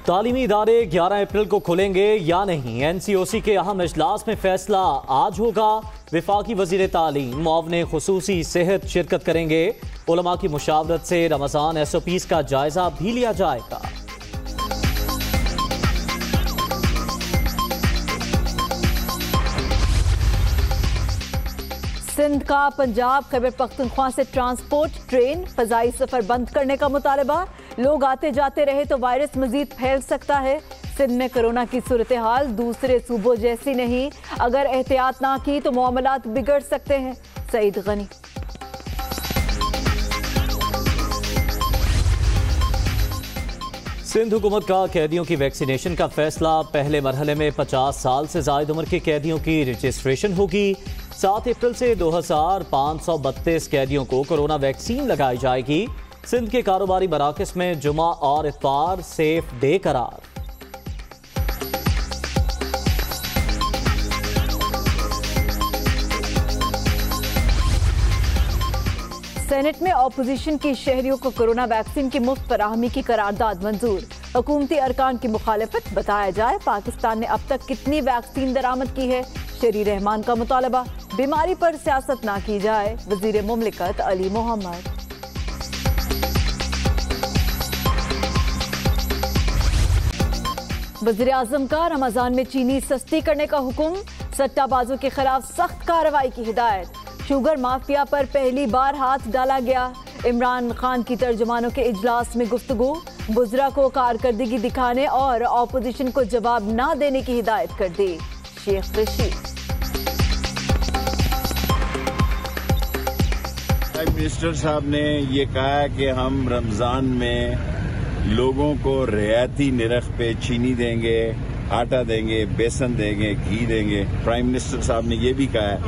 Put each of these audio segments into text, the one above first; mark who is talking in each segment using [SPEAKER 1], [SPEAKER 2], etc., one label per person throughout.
[SPEAKER 1] तालीमी इदारे 11 अप्रैल को खुलेंगे या नहीं, NCOC के अहम इजलास में फैसला आज होगा। विफाकी वजीर तालीम मुआवने खुसूसी सेहत शिरकत करेंगे। उलमा की मुशावरत से रमजान SOPs का जायजा भी लिया जाएगा।
[SPEAKER 2] सिंध का पंजाब खैबर पख्तूनख्वा से ट्रांसपोर्ट ट्रेन फजाई सफर बंद करने का मुतालबा। लोग आते जाते रहे तो वायरस मजीद फैल सकता है। सिंध में कोरोना की सूरत हाल दूसरे सूबों जैसी नहीं, अगर एहतियात ना की तो मामलात बिगड़ सकते हैं। सईद गनी।
[SPEAKER 1] सिंध हुकूमत का कैदियों की वैक्सीनेशन का फैसला। पहले मरहले में 50 साल से जायद उम्र के कैदियों की रजिस्ट्रेशन होगी। 7 अप्रैल से 2532 कैदियों को कोरोना वैक्सीन लगाई जाएगी। सिंध के कारोबारी मराकज़ में जुमा और इत्वार सेफ डे करार।
[SPEAKER 2] सेनेट में ऑपोजिशन की शहरियों को कोरोना वैक्सीन की मुफ्त फराहमी की करारदाद मंजूर। हुकूमती अरकान की मुखालफत। बताया जाए पाकिस्तान ने अब तक कितनी वैक्सीन दरामद की है। शरी रहमान का मुतालबा। बीमारी पर सियासत ना की जाए। वजीर मुमलिकत अली मोहम्मद। वज़ीर आज़म का रमजान में चीनी सस्ती करने का हुक्म। सट्टाबाजों के खिलाफ सख्त कार्रवाई की हिदायत। शुगर माफिया पर पहली बार हाथ डाला गया। इमरान खान की तर्जुमानों के इजलास में गुफ्तगू। बुज़रा को कारकर्दगी दिखाने और ऑपोजिशन को जवाब ना देने की हिदायत कर दी। शेख रशीद।
[SPEAKER 3] प्राइम मिनिस्टर साहब ने ये कहा कि हम रमजान में लोगों को रियायती निरख पे चीनी देंगे, आटा देंगे, बेसन देंगे, घी देंगे। प्राइम मिनिस्टर साहब ने ये भी कहा है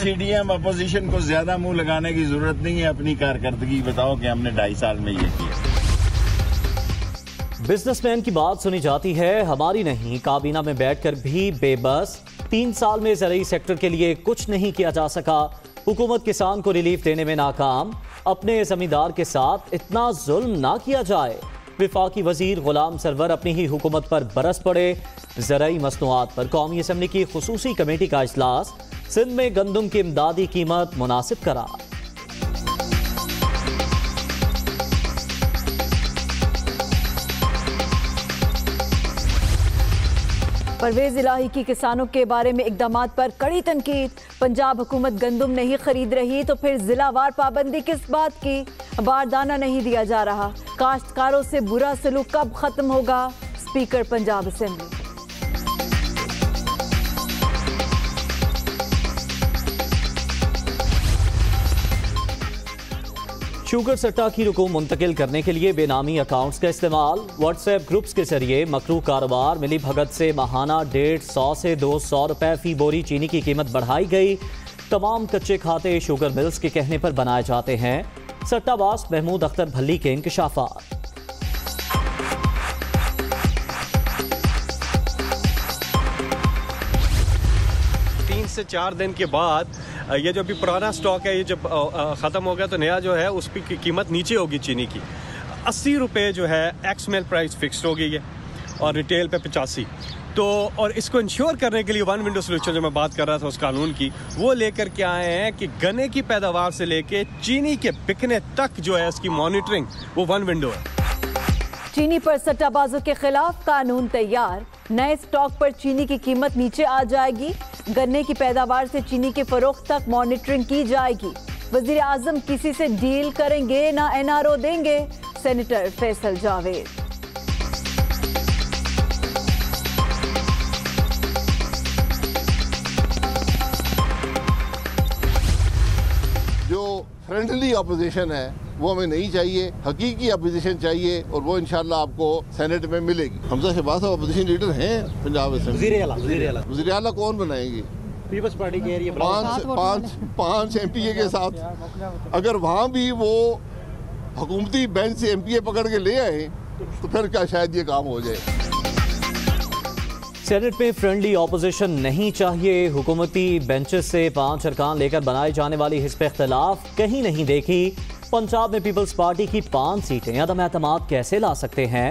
[SPEAKER 3] CDM अपोजिशन को ज्यादा मुंह लगाने की जरूरत नहीं है। अपनी कारकर्दगी बताओ कि हमने 2.5 साल में ये किया।
[SPEAKER 1] बिजनेसमैन की बात सुनी जाती है, हमारी नहीं। काबीना में बैठकर भी बेबस। 3 साल में ज़रूरी सेक्टर के लिए कुछ नहीं किया जा सका। हुकूमत किसान को रिलीफ देने में नाकाम। अपने जमींदार के साथ इतना जुल्म ना किया जाए। विफाकी वजीर गुलाम सरवर अपनी ही हुकूमत पर बरस पड़े। ज़राई मसनूआत पर कौमी असम्बली की खुसूसी कमेटी का इजलास। सिंध में गंदम की इमदादी कीमत मुनासिब करार।
[SPEAKER 2] परवेज इलाही की किसानों के बारे में इकदामात पर कड़ी तनकीद। पंजाब हुकूमत गंदम नहीं खरीद रही तो फिर जिलावार पाबंदी किस बात की। बारदाना नहीं दिया जा रहा। काश्तकारों से बुरा सलूक कब खत्म होगा। Speaker Punjab assembly.
[SPEAKER 1] शुगर सट्टा की रकूम मुंतकिल करने के लिए बेनामी अकाउंट्स का इस्तेमाल। व्हाट्सएप ग्रुप्स के जरिए मकरू कारोबार। मिली भगत से माहाना 150 से 200 रुपए फी बोरी चीनी की कीमत बढ़ाई गई। तमाम कच्चे खाते शुगर मिल्स के कहने पर बनाए जाते हैं। सट्टाबाज महमूद अख्तर भल्ली के इंकशाफात।
[SPEAKER 4] 3 से 4 दिन के बाद ये जो अभी पुराना स्टॉक है ये जब ख़त्म हो गया तो नया जो है उस की कीमत नीचे होगी। चीनी की 80 रुपये जो है एक्स मिल प्राइस फिक्स्ड हो गई है और रिटेल पे 85। तो और इसको इंश्योर करने के लिए वन विंडो सोल्यूशन जो मैं बात कर रहा था उस कानून की, वो लेकर के आए हैं कि गन्ने की पैदावार से लेके चीनी के बिकने तक जो है इसकी मॉनिटरिंग वो वन विंडो है।
[SPEAKER 2] चीनी पर सट्टाबाजों के खिलाफ कानून तैयार। नए स्टॉक पर चीनी की कीमत नीचे आ जाएगी। गन्ने की पैदावार से चीनी के फरोख्त तक मॉनिटरिंग की जाएगी। वजीर आजम किसी से डील करेंगे ना NRO देंगे। सेनेटर फैसल जावेद।
[SPEAKER 5] जो फ्रेंडली अपोजिशन है वो हमें नहीं चाहिए। हकीकी अपोजिशन चाहिए और वो इंशाल्लाह आपको सेनेट में मिलेगी। हमजा शहबाज साहब अपोजिशन लीडर हैं पंजाब असेंबली। वज़ीर आला कौन बनाएंगे?
[SPEAKER 6] पीपल्स पार्टी के एरिया
[SPEAKER 5] 5 MPA के साथ अगर वहाँ भी वो हुकूमती बेंच से MPA पकड़ के ले आए तो फिर क्या शायद ये काम हो जाए।
[SPEAKER 1] सेनेट में फ्रेंडली ऑपोजिशन नहीं चाहिए। हुकूमती बेंचेस से 5 अरकान लेकर बनाई जाने वाली हिस्ब इख्तिलाफ कहीं नहीं देखी। पंजाब में पीपल्स पार्टी की 5 सीटें अदम एतमाद कैसे ला सकते हैं?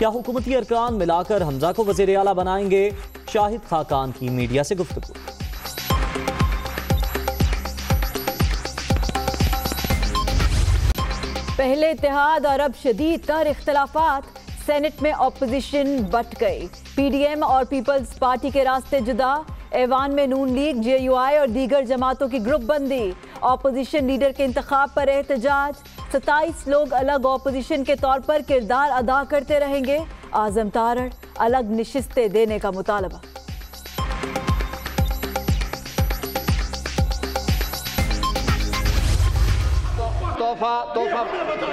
[SPEAKER 1] क्या हुकूमती अरकान मिलाकर हमजा को वज़ीर आला बनाएंगे? शाहिद खाकान की मीडिया से गुफ्तगू।
[SPEAKER 2] पहले इत्तेहाद और अब शदीद तर इख्तलाफात, सेनेट में ऑपोजिशन बट गई। पीडीएम और पीपल्स पार्टी के रास्ते जुदा, ऐवान में नून लीग, जेयूआई और दीगर जमातों की ग्रुप बंदी। ऑपोजिशन लीडर के इंतखाब पर एहतजाज, 27 लोग अलग ऑपोजिशन के तौर पर किरदार अदा करते रहेंगे। आजम तारड़ अलग निशिस्तें देने का मुतालबा।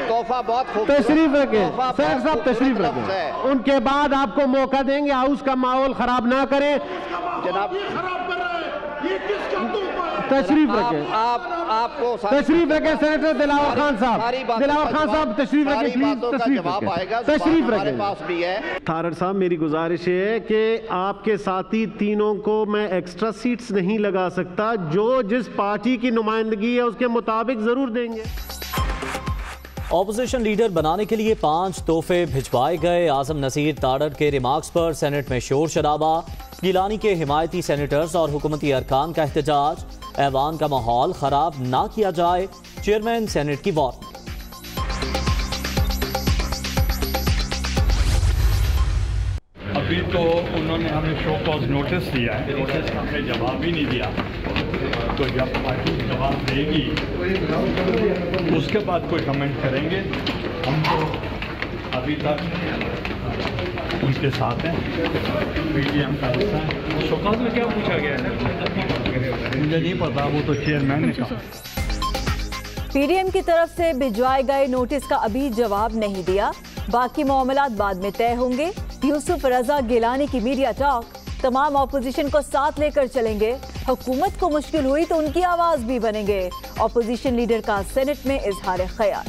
[SPEAKER 6] तोहफा बहुत खूब।
[SPEAKER 7] तशरीफ रखें सर साहब, तशरीफ रखें। उनके बाद आपको मौका देंगे, हाउस का माहौल खराब ना करें
[SPEAKER 6] जनाब।
[SPEAKER 7] तशरीफ रखें,
[SPEAKER 6] आपको
[SPEAKER 7] तशरीफ रखें। सेनेटर दिलावर खान साहब, दिलावर खान साहब तशरीफ रखें प्लीज, तशरीफ रखें, तशरीफ रखें।
[SPEAKER 6] पास भी है
[SPEAKER 7] तारड़ साहब, मेरी गुजारिश है कि आपके साथी तीनों को मैं एक्स्ट्रा सीट्स नहीं लगा सकता, जो जिस पार्टी की नुमाइंदगी है उसके मुताबिक जरूर देंगे।
[SPEAKER 1] ऑपोजिशन लीडर बनाने के लिए 5 तोहफे भिजवाए गए। आजम नसीर तारड़ के रिमार्क्स पर सेनेट में शोर शराबा। गिलानी के हिमायती सेनेटर्स और हुकूमती अरकान का एहतजाज। ऐवान का माहौल खराब ना किया जाए, चेयरमैन सेनेट की वार्निंग।
[SPEAKER 8] अभी तो उन्होंने हमें शो कॉज नोटिस दिया है, नोटिस का हमने जवाब ही नहीं दिया। तो जब पार्टी जवाब देगी उसके बाद कोई कमेंट करेंगे। हम तो अभी तक उनके साथ हैं, पीडीएम का हिस्सा है। शो कॉज में क्या पूछा गया है मुझे नहीं पता, वो तो चेयरमैन ने कहा।
[SPEAKER 2] पीडीएम की तरफ से भिजवाए गए नोटिस का अभी जवाब नहीं दिया, बाकी मामलात बाद में तय होंगे। यूसुफ रजा गिलानी की मीडिया टॉक, तमाम ऑपोजिशन को साथ लेकर चलेंगे, हुकूमत को मुश्किल हुई तो उनकी आवाज भी बनेंगे। ऑपोजिशन लीडर का सेनेट में इजहार ख्याल।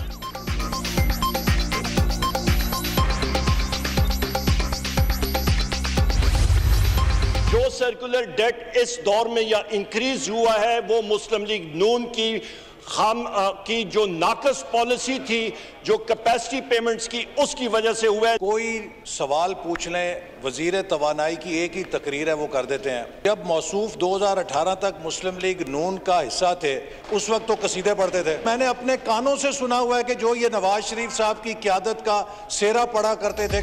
[SPEAKER 9] जो सर्कुलर डेट इस दौर में या इंक्रीज हुआ है वो मुस्लिम लीग नून की जो नाकस पॉलिसी थी, जो कैपेसिटी पेमेंट्स की, उसकी वजह से हुआ है।
[SPEAKER 10] कोई सवाल पूछ लें, वजीर तवानाई की एक ही तकरीर है वो कर देते हैं। जब मौसूफ 2018 तक मुस्लिम लीग नून का हिस्सा थे, उस वक्त तो कसीदे पढ़ते थे। मैंने अपने कानों से सुना हुआ है कि जो ये नवाज शरीफ साहब की क़यादत का सेरा पढ़ा करते थे।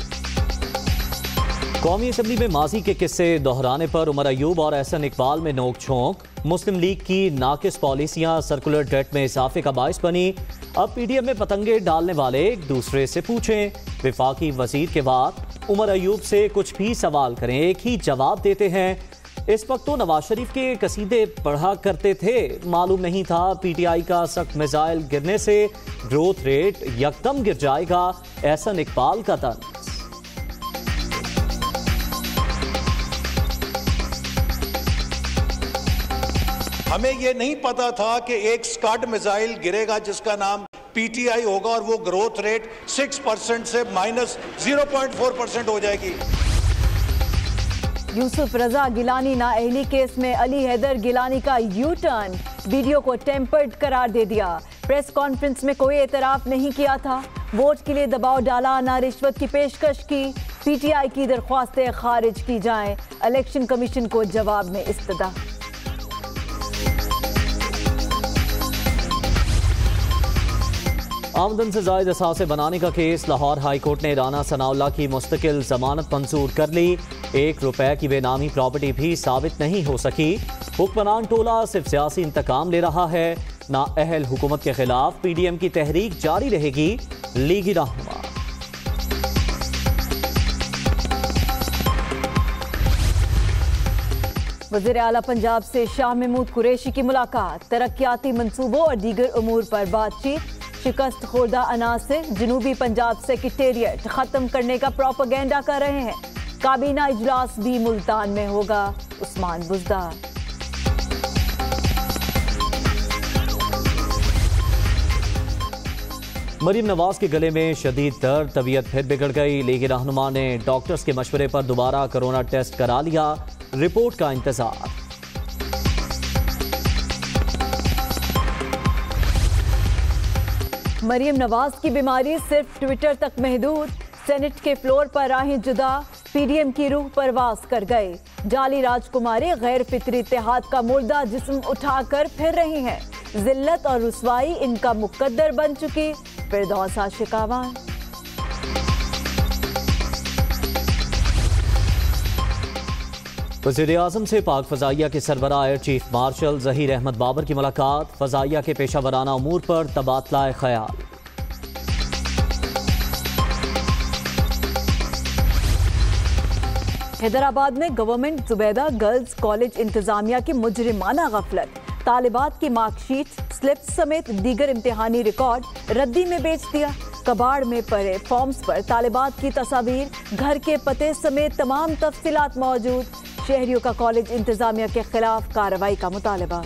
[SPEAKER 1] कौमी असम्बली में माजी के किस्से दोहराने पर उमर अयूब और एहसन इकबाल में नोक झोंक। मुस्लिम लीग की नाकिस पॉलिसियां सर्कुलर डेट में इजाफे का बायस बनी। अब पीडीएम में पतंगे डालने वाले एक दूसरे से पूछें। विफाकी वजीर के बाद उमर अयूब से कुछ भी सवाल करें, एक ही जवाब देते हैं। इस वक्त तो नवाज शरीफ के कसीदे पढ़ा करते थे, मालूम नहीं था पीटीआई का सख्त मिसाइल गिरने से ग्रोथ रेट यकदम गिर जाएगा। एहसन इकबाल का तंज।
[SPEAKER 10] हमें ये नहीं पता था कि एक स्कड मिसाइल गिरेगा जिसका नाम पीटीआई होगा और वो ग्रोथ रेट 6% से -0.4% हो जाएगी।
[SPEAKER 2] यूसुफ रजा गिलानी नाअहली केस में अली हैदर गिलानी का यू टर्न, वीडियो को टेम्पर्ड करार दे दिया। प्रेस कॉन्फ्रेंस में कोई एतराफ नहीं किया था, वोट के लिए दबाव डाला, ना रिश्वत की पेशकश की। पीटीआई की दरख्वास्तें खारिज की जाएं, इलेक्शन कमीशन को जवाब में इस्तदा।
[SPEAKER 1] आमदन से जायद असासे बनाने का केस, लाहौर हाई कोर्ट ने राना सनाउल्लाह की मुस्तकिल जमानत मंजूर कर ली। 1 रुपए की बेनामी प्रॉपर्टी भी साबित नहीं हो सकी। हुक्मरान टोला सिर्फ सियासी इंतकाम ले रहा है। नाअहल हुकूमत के खिलाफ पीडीएम की तहरीक जारी रहेगी, लीगी रहनुमा।
[SPEAKER 2] वज़ीर आला पंजाब से शाह महमूद कुरैशी की मुलाकात, तरक्याती मंसूबों और दीगर उमूर पर बातचीत। शिकस्त खुर्दा अनाज से जनूबी पंजाब सेक्रेटेरिएट खत्म करने का प्रोपेगेंडा कर रहे हैं। काबीना इजलास भी मुल्तान में होगा, उस्मान बुज़दार।
[SPEAKER 1] मरीम नवाज के गले में शदीद दर्द, तबीयत फिर बिगड़ गई। लीगी रहनुमा ने डॉक्टर्स के मशवरे पर दोबारा कोरोना टेस्ट करा लिया, रिपोर्ट का इंतजार। मरीम नवाज की बीमारी सिर्फ ट्विटर तक महदूद,
[SPEAKER 2] सेनेट के फ्लोर पर राहें जुदा, पीडीएम की रूह परवास कर गए। जाली राजकुमारी गैर फितरी इत्तेहाद का मुर्दा जिस्म उठाकर फिर रही हैं। जिल्लत और रुसवाई इनका मुकद्दर बन चुकी। फिरदौस आशिकावान।
[SPEAKER 1] वज़ीर-ए-आज़म से पाक फ़ज़ाइया के सरबराह air chief marshal Zaheer Ahmed Babar की मुलाकात। फ़ज़ाइया के पेशा वराना अमूर पर तबादला ख्याल।
[SPEAKER 2] हैदराबाद में गवर्नमेंट जुबैदा गर्ल्स कॉलेज इंतजामिया की मुजरिमाना गफलत। तालिबात की मार्कशीट, स्लिप्स समेत दीगर इम्तिहानी रिकॉर्ड रद्दी में बेच दिया। कबाड़ में पड़े फॉर्म्स पर तालिबात की तस्वीर, घर के पते समेत तमाम तफसीलात मौजूद। शहरियों का कॉलेज इंतजामिया के खिलाफ कार्रवाई का मुतालबा।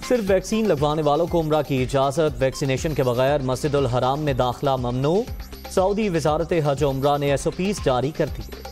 [SPEAKER 1] सिर्फ वैक्सीन लगवाने वालों को उम्रा की इजाजत। वैक्सीनेशन के बगैर मस्जिदुल हराम में दाखिला ममनू। सऊदी वजारत हज उम्रा ने SOPs जारी कर दिए।